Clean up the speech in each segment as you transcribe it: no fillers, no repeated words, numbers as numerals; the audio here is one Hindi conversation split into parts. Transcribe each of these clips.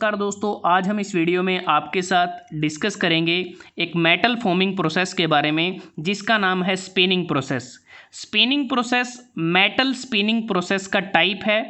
नमस्कार दोस्तों, आज हम इस वीडियो में आपके साथ डिस्कस करेंगे एक मेटल फॉर्मिंग प्रोसेस के बारे में जिसका नाम है spinning process. Spinning process metal spinning process का टाइप है।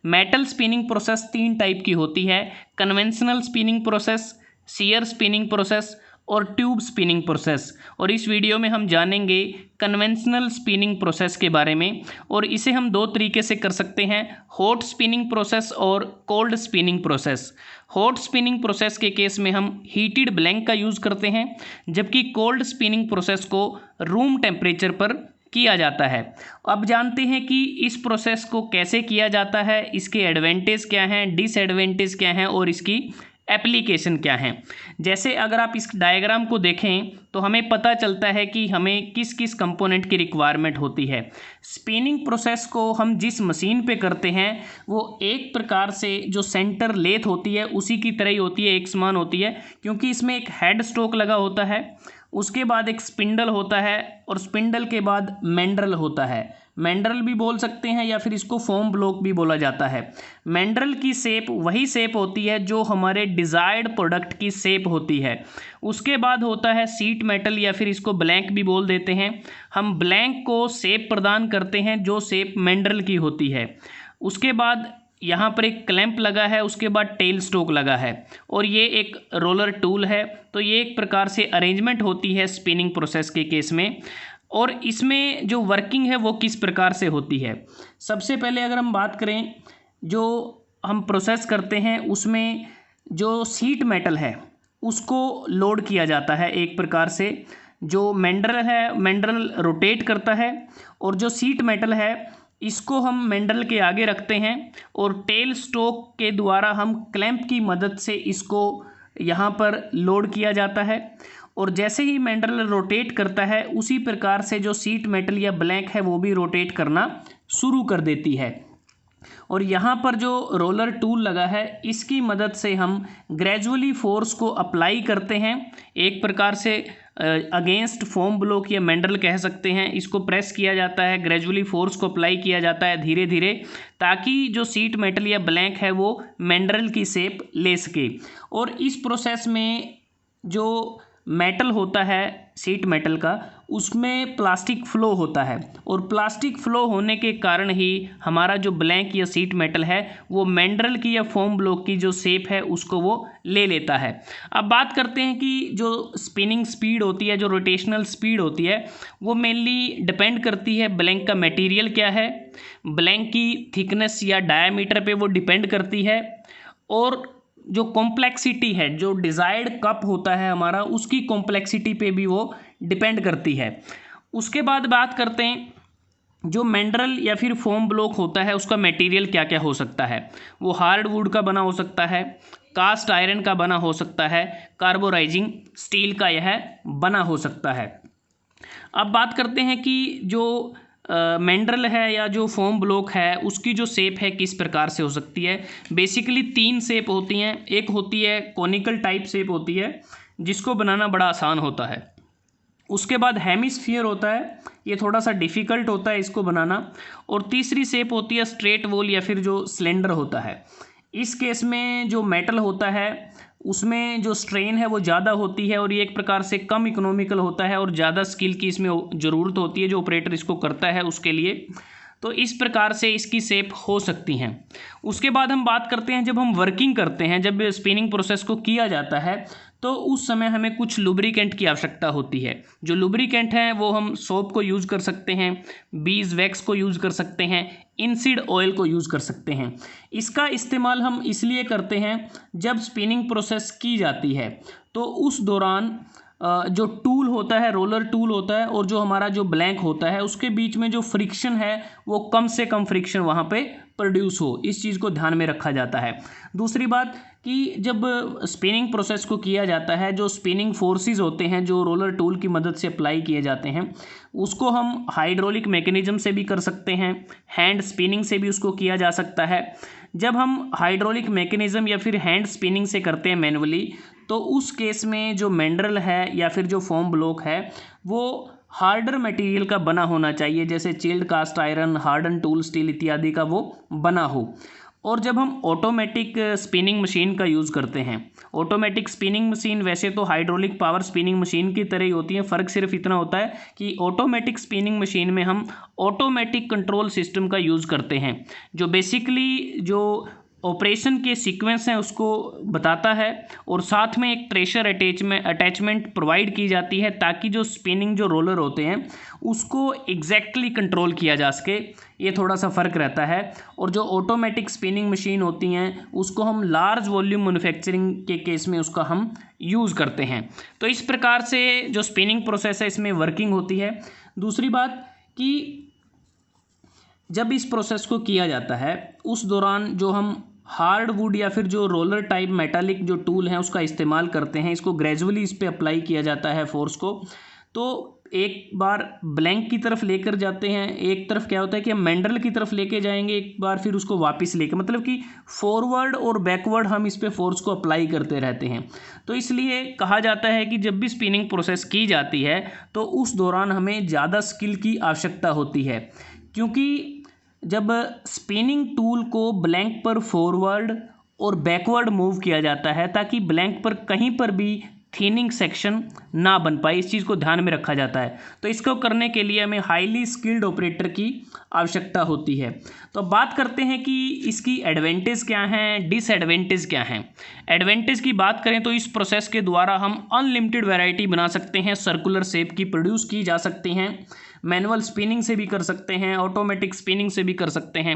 मेटल स्पिनिंग प्रोसेस 3 टाइप की होती है, conventional spinning process, shear spinning process और ट्यूब स्पिनिंग प्रोसेस। और इस वीडियो में हम जानेंगे कन्वेंशनल स्पिनिंग प्रोसेस के बारे में, और इसे हम 2 तरीके से कर सकते हैं, हॉट स्पिनिंग प्रोसेस और cold spinning process. Hot spinning process के केस में हम हीटेड ब्लैंक का यूज़ करते हैं, जबकि कोल्ड स्पिनिंग प्रोसेस को रूम टेम्परेचर पर किया जाता है। अब जानते हैं कि इस प्रोसेस को कैसे किया जाता है, इसके एडवांटेज क्या हैं, डिसएडवांटेज क्या हैं और इसकी एप्लीकेशन क्या है। जैसे अगर आप इस डायग्राम को देखें तो हमें पता चलता है कि हमें किस किस कंपोनेंट की रिक्वायरमेंट होती है। स्पिनिंग प्रोसेस को हम जिस मशीन पे करते हैं वो एक प्रकार से जो सेंटर लेथ होती है उसी की तरह ही होती है, एक समान होती है, क्योंकि इसमें एक हेड स्ट्रोक लगा होता है, उसके बाद एक स्पिंडल होता है और स्पिंडल के बाद मैंड्रल होता है। मैंड्रल भी बोल सकते हैं या फिर इसको फोम ब्लॉक भी बोला जाता है। मैंड्रल की शेप वही शेप होती है जो हमारे डिज़ायर्ड प्रोडक्ट की शेप होती है। उसके बाद होता है सीट मेटल या फिर इसको ब्लैंक भी बोल देते हैं। हम ब्लैंक को शेप प्रदान करते हैं जो शेप मैंड्रल की होती है। उसके बाद यहाँ पर एक क्लैंप लगा है, उसके बाद टेल स्ट्रोक लगा है और ये एक रोलर टूल है। तो ये एक प्रकार से अरेंजमेंट होती है स्पिनिंग प्रोसेस के केस में। और इसमें जो वर्किंग है वो किस प्रकार से होती है। सबसे पहले अगर हम बात करें, जो हम प्रोसेस करते हैं उसमें जो शीट मेटल है उसको लोड किया जाता है एक प्रकार से। जो मैंड्रल है, मैंड्रल रोटेट करता है और जो शीट मेटल है इसको हम मैंड्रल के आगे रखते हैं और टेल स्ट्रोक के द्वारा हम क्लैंप की मदद से इसको यहाँ पर लोड किया जाता है। और जैसे ही मैंड्रल रोटेट करता है उसी प्रकार से जो सीट मेटल या ब्लैंक है वो भी रोटेट करना शुरू कर देती है। और यहाँ पर जो रोलर टूल लगा है इसकी मदद से हम ग्रेजुअली फोर्स को अप्लाई करते हैं, एक प्रकार से अगेंस्ट फोम ब्लॉक या मैंड्रल कह सकते हैं। इसको प्रेस किया जाता है, ग्रेजुअली फोर्स को अप्लाई किया जाता है धीरे धीरे, ताकि जो सीट मेटल या ब्लैंक है वो मैंड्रल की शेप ले सके। और इस प्रोसेस में जो मेटल होता है सीट मेटल का, उसमें प्लास्टिक फ्लो होता है और प्लास्टिक फ्लो होने के कारण ही हमारा जो ब्लैंक या सीट मेटल है वो मैंड्रल की या फोम ब्लॉक की जो शेप है उसको वो ले लेता है। अब बात करते हैं कि जो स्पिनिंग स्पीड होती है, जो रोटेशनल स्पीड होती है, वो मेनली डिपेंड करती है ब्लैंक का मटेरियल क्या है, ब्लैंक की थिकनेस या डायामीटर पे वो डिपेंड करती है, और जो कॉम्प्लेक्सिटी है, जो डिज़ायर्ड कप होता है हमारा, उसकी कॉम्प्लेक्सिटी पे भी वो डिपेंड करती है। उसके बाद बात करते हैं जो मैंड्रल या फिर फोम ब्लॉक होता है उसका मटेरियल क्या क्या हो सकता है। वो हार्ड वुड का बना हो सकता है, कास्ट आयरन का बना हो सकता है, कार्बोराइजिंग स्टील का यह बना हो सकता है। अब बात करते हैं कि जो मैंड्रल है या जो फोम ब्लॉक है उसकी जो शेप है किस प्रकार से हो सकती है। बेसिकली 3 शेप होती हैं। एक होती है कॉनिकल टाइप शेप होती है जिसको बनाना बड़ा आसान होता है। उसके बाद हेमिस्फीयर होता है, ये थोड़ा सा डिफ़िकल्ट होता है इसको बनाना। और तीसरी शेप होती है स्ट्रेट वॉल या फिर जो सिलेंडर होता है। इस केस में जो मेटल होता है उसमें जो स्ट्रेन है वो ज़्यादा होती है और ये एक प्रकार से कम इकोनॉमिकल होता है और ज़्यादा स्किल की इसमें ज़रूरत होती है जो ऑपरेटर इसको करता है उसके लिए। तो इस प्रकार से इसकी शेप हो सकती हैं। उसके बाद हम बात करते हैं जब हम वर्किंग करते हैं, जब स्पिनिंग प्रोसेस को किया जाता है तो उस समय हमें कुछ लुब्रिकेंट की आवश्यकता होती है। जो लुब्रिकेंट हैं वो हम सोप को यूज़ कर सकते हैं, बीज वैक्स को यूज़ कर सकते हैं, इनसीड ऑयल को यूज़ कर सकते हैं। इसका इस्तेमाल हम इसलिए करते हैं जब स्पिनिंग प्रोसेस की जाती है तो उस दौरान जो टूल होता है, रोलर टूल होता है, और जो हमारा जो ब्लैंक होता है उसके बीच में जो फ्रिक्शन है वो कम से कम फ्रिक्शन वहाँ पे प्रोड्यूस हो, इस चीज़ को ध्यान में रखा जाता है। दूसरी बात कि जब स्पिनिंग प्रोसेस को किया जाता है, जो स्पिनिंग फोर्सेस होते हैं जो रोलर टूल की मदद से अप्लाई किए जाते हैं, उसको हम हाइड्रोलिक मैकेनिज्म से भी कर सकते हैं, हैंड स्पिनिंग से भी उसको किया जा सकता है। जब हम हाइड्रोलिक मैकेनिज्म या फिर हैंड स्पिनिंग से करते हैं मैनुअली, तो उस केस में जो मैंड्रल है या फिर जो फोम ब्लॉक है वो हार्डर मटेरियल का बना होना चाहिए, जैसे chilled cast iron, hardened tool steel इत्यादि का वो बना हो। और जब हम ऑटोमेटिक स्पिनिंग मशीन का यूज़ करते हैं, ऑटोमेटिक स्पिनिंग मशीन वैसे तो हाइड्रोलिक पावर स्पिनिंग मशीन की तरह ही होती है, फ़र्क सिर्फ इतना होता है कि ऑटोमेटिक स्पिनिंग मशीन में हम ऑटोमेटिक कंट्रोल सिस्टम का यूज़ करते हैं, जो बेसिकली जो ऑपरेशन के सीक्वेंस हैं उसको बताता है, और साथ में एक प्रेशर अटैचमेंट प्रोवाइड की जाती है ताकि जो स्पिनिंग जो रोलर होते हैं उसको एग्जैक्टली कंट्रोल किया जा सके। ये थोड़ा सा फ़र्क रहता है। और जो ऑटोमेटिक स्पिनिंग मशीन होती हैं उसको हम लार्ज वॉल्यूम मैन्युफैक्चरिंग के केस में उसका हम यूज़ करते हैं। तो इस प्रकार से जो स्पिनिंग प्रोसेस है इसमें वर्किंग होती है। दूसरी बात कि जब इस प्रोसेस को किया जाता है उस दौरान जो हम हार्डवुड या फिर जो रोलर टाइप मेटालिक जो टूल हैं उसका इस्तेमाल करते हैं, इसको ग्रेजुअली इस पे अप्लाई किया जाता है फोर्स को। तो एक बार ब्लैंक की तरफ लेकर जाते हैं, एक तरफ क्या होता है कि हम मैंड्रल की तरफ लेके जाएंगे, एक बार फिर उसको वापस लेकर, मतलब कि फॉरवर्ड और बैकवर्ड हम इस पे फोर्स को अप्लाई करते रहते हैं। तो इसलिए कहा जाता है कि जब भी स्पिनिंग प्रोसेस की जाती है तो उस दौरान हमें ज़्यादा स्किल की आवश्यकता होती है, क्योंकि जब स्पिनिंग टूल को ब्लैंक पर फॉरवर्ड और बैकवर्ड मूव किया जाता है ताकि ब्लैंक पर कहीं पर भी थिनिंग सेक्शन ना बन पाए, इस चीज़ को ध्यान में रखा जाता है। तो इसको करने के लिए हमें हाईली स्किल्ड ऑपरेटर की आवश्यकता होती है। तो अब बात करते हैं कि इसकी एडवांटेज क्या हैं, डिसएडवांटेज क्या हैं। एडवांटेज की बात करें तो इस प्रोसेस के द्वारा हम अनलिमिटेड वैरायटी बना सकते हैं, सर्कुलर शेप की प्रोड्यूस की जा सकती हैं, मैनुअल स्पिनिंग से भी कर सकते हैं, ऑटोमेटिक स्पिनिंग से भी कर सकते हैं।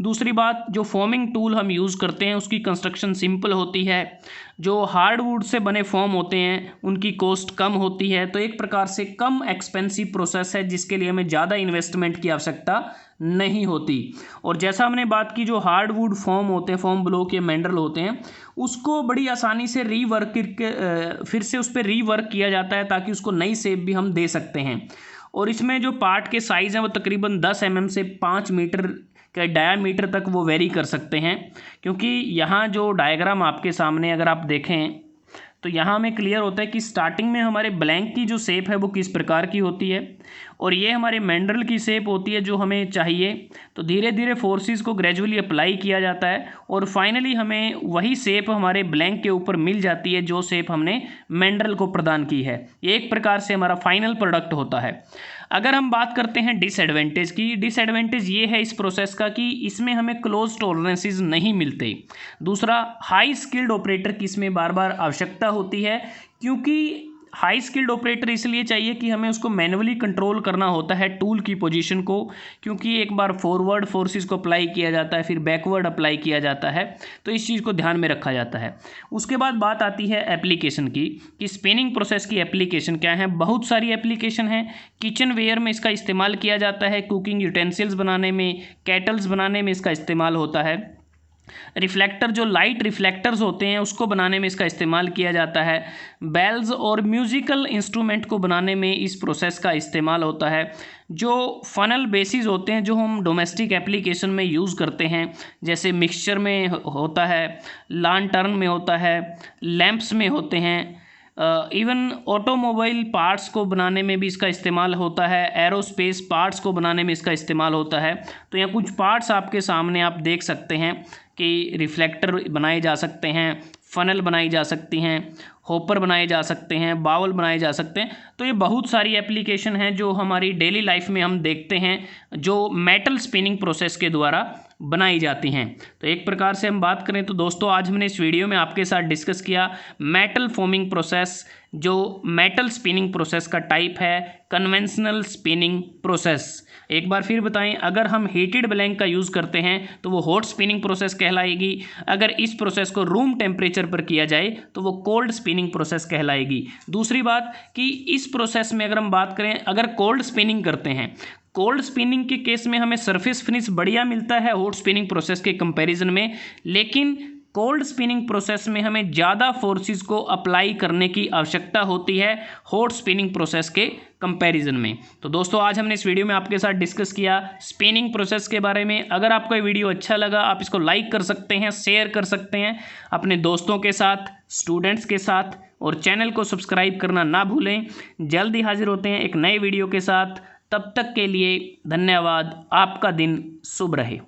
दूसरी बात, जो फॉर्मिंग टूल हम यूज़ करते हैं उसकी कंस्ट्रक्शन सिंपल होती है, जो हार्डवुड से बने फॉर्म होते हैं उनकी कॉस्ट कम होती है। तो एक प्रकार से कम एक्सपेंसिव प्रोसेस है जिसके लिए हमें ज़्यादा इन्वेस्टमेंट की आवश्यकता नहीं होती। और जैसा हमने बात की, जो हार्डवुड फॉर्म होते हैं, फॉर्म ब्लॉक या मैंड्रल होते हैं, उसको बड़ी आसानी से फिर से उस पर रीवर्क किया जाता है ताकि उसको नई शेप भी हम दे सकते हैं। और इसमें जो पार्ट के साइज़ हैं वो तकरीबन 10 mm से 5 मीटर के डायामीटर तक वो वेरी कर सकते हैं, क्योंकि यहाँ जो डायग्राम आपके सामने अगर आप देखें तो यहाँ हमें क्लियर होता है कि स्टार्टिंग में हमारे ब्लैंक की जो शेप है वो किस प्रकार की होती है, और ये हमारे मैंड्रल की शेप होती है जो हमें चाहिए। तो धीरे धीरे फोर्सेस को ग्रेजुअली अप्लाई किया जाता है और फाइनली हमें वही शेप हमारे ब्लैंक के ऊपर मिल जाती है जो शेप हमने मैंड्रल को प्रदान की है। ये एक प्रकार से हमारा फाइनल प्रोडक्ट होता है। अगर हम बात करते हैं डिसएडवांटेज की, डिसएडवांटेज ये है इस प्रोसेस का कि इसमें हमें क्लोज टॉलरेंसेस नहीं मिलते। दूसरा, हाई स्किल्ड ऑपरेटर की इसमें बार बार आवश्यकता होती है, क्योंकि हाई स्किल्ड ऑपरेटर इसलिए चाहिए कि हमें उसको मैनुअली कंट्रोल करना होता है टूल की पोजीशन को, क्योंकि एक बार फॉरवर्ड फोर्सेस को अप्लाई किया जाता है फिर बैकवर्ड अप्लाई किया जाता है, तो इस चीज़ को ध्यान में रखा जाता है। उसके बाद बात आती है एप्लीकेशन की, कि स्पिनिंग प्रोसेस की एप्लीकेशन क्या है। बहुत सारी एप्लीकेशन हैं। किचन वेयर में इसका इस्तेमाल किया जाता है, कुकिंग यूटेंसिल्स बनाने में, केटल्स बनाने में इसका इस्तेमाल होता है। रिफ्लेक्टर, जो लाइट रिफ्लेक्टर्स होते हैं उसको बनाने में इसका इस्तेमाल किया जाता है। बेल्स और म्यूज़िकल इंस्ट्रूमेंट को बनाने में इस प्रोसेस का इस्तेमाल होता है। जो फनल बेसिस होते हैं जो हम डोमेस्टिक एप्लीकेशन में यूज़ करते हैं, जैसे मिक्सचर में होता है, लांटर्न में होता है, लैंप्स में होते हैं, इवन ऑटोमोबाइल पार्ट्स को बनाने में भी इसका इस्तेमाल होता है, एरोस्पेस पार्ट्स को बनाने में इसका इस्तेमाल होता है। तो यहाँ कुछ पार्ट्स आपके सामने आप देख सकते हैं कि रिफ्लेक्टर बनाए जा सकते हैं, फनल बनाई जा सकती हैं, होपर बनाए जा सकते हैं, बाउल बनाए जा सकते हैं। तो ये बहुत सारी एप्लीकेशन हैं जो हमारी डेली लाइफ में हम देखते हैं जो मेटल स्पिनिंग प्रोसेस के द्वारा बनाई जाती हैं। तो एक प्रकार से हम बात करें तो दोस्तों आज हमने इस वीडियो में आपके साथ डिस्कस किया मेटल फॉर्मिंग प्रोसेस, जो मेटल स्पिनिंग प्रोसेस का टाइप है कन्वेंशनल स्पिनिंग प्रोसेस। एक बार फिर बताएं, अगर हम हीटेड ब्लैंक का यूज़ करते हैं तो वो हॉट स्पिनिंग प्रोसेस कहलाएगी। अगर इस प्रोसेस को रूम टेम्परेचर पर किया जाए तो वो कोल्ड स्पिनिंग प्रोसेस कहलाएगी। दूसरी बात कि इस प्रोसेस में अगर हम बात करें, अगर कोल्ड स्पिनिंग करते हैं, कोल्ड स्पिनिंग के केस में हमें सरफेस फिनिश बढ़िया मिलता है हॉट स्पिनिंग प्रोसेस के कंपैरिजन में, लेकिन कोल्ड स्पिनिंग प्रोसेस में हमें ज़्यादा फोर्सेस को अप्लाई करने की आवश्यकता होती है हॉट स्पिनिंग प्रोसेस के कंपैरिजन में। तो दोस्तों आज हमने इस वीडियो में आपके साथ डिस्कस किया स्पिनिंग प्रोसेस के बारे में। अगर आपको ये वीडियो अच्छा लगा आप इसको लाइक कर सकते हैं, शेयर कर सकते हैं अपने दोस्तों के साथ, स्टूडेंट्स के साथ, और चैनल को सब्सक्राइब करना ना भूलें। जल्दी हाजिर होते हैं एक नए वीडियो के साथ, तब तक के लिए धन्यवाद। आपका दिन शुभ रहे।